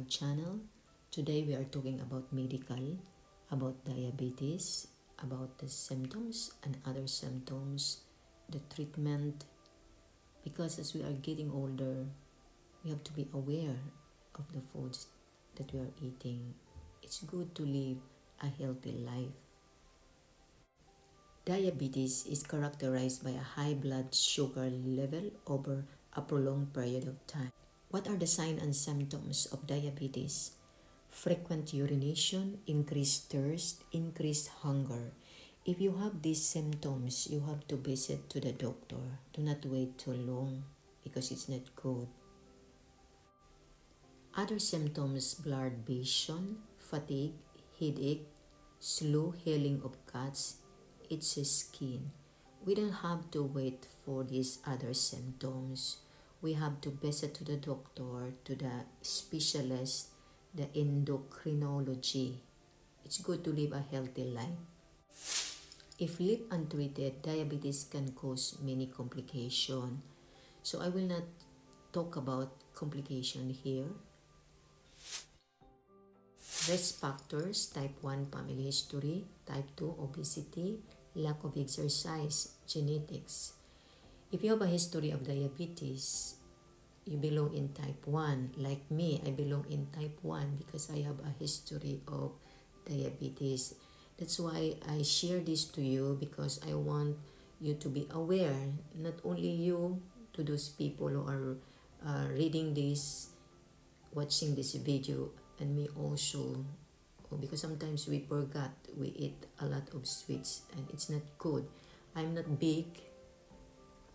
channel. Today we are talking about medical, about diabetes, about the symptoms and other symptoms, the treatment, because as we are getting older, we have to be aware of the foods that we are eating. It's good to live a healthy life. Diabetes is characterized by a high blood sugar level over a prolonged period of time. What are the signs and symptoms of diabetes? Frequent urination, increased thirst, increased hunger. If you have these symptoms, you have to visit to the doctor. Do not wait too long because it's not good. Other symptoms: blurred vision, fatigue, headache, slow healing of cuts, itchy skin. We don't have to wait for these other symptoms. We have to visit to the doctor, to the specialist, the endocrinology. It's good to live a healthy life. If left untreated, diabetes can cause many complications. So I will not talk about complication here. Risk factors: type 1 family history, type 2 obesity, lack of exercise, genetics. If you have a history of diabetes, you belong in type 1. Like me, I belong in type 1 because I have a history of diabetes. That's why I share this to you, because I want you to be aware, not only you, to those people who are reading this, watching this video, and me also, because sometimes we forgot, we eat a lot of sweets and it's not good. I'm not big,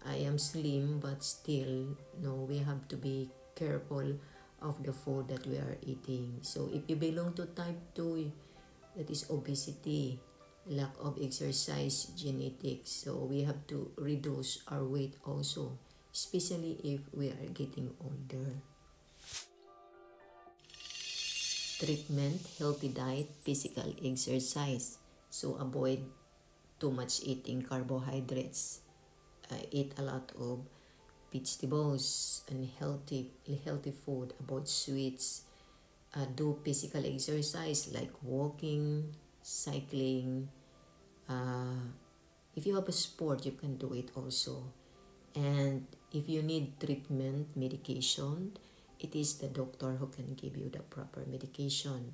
I am slim, but still, no, we have to be careful of the food that we are eating. So if you belong to type 2, that is obesity, lack of exercise, genetics. So we have to reduce our weight also, especially if we are getting older. Treatment: healthy diet, physical exercise. So avoid too much eating carbohydrates. Eat a lot of vegetables and healthy food. Avoid sweets. Do physical exercise like walking, cycling. If you have a sport, you can do it also. And if you need treatment, medication, it is the doctor who can give you the proper medication.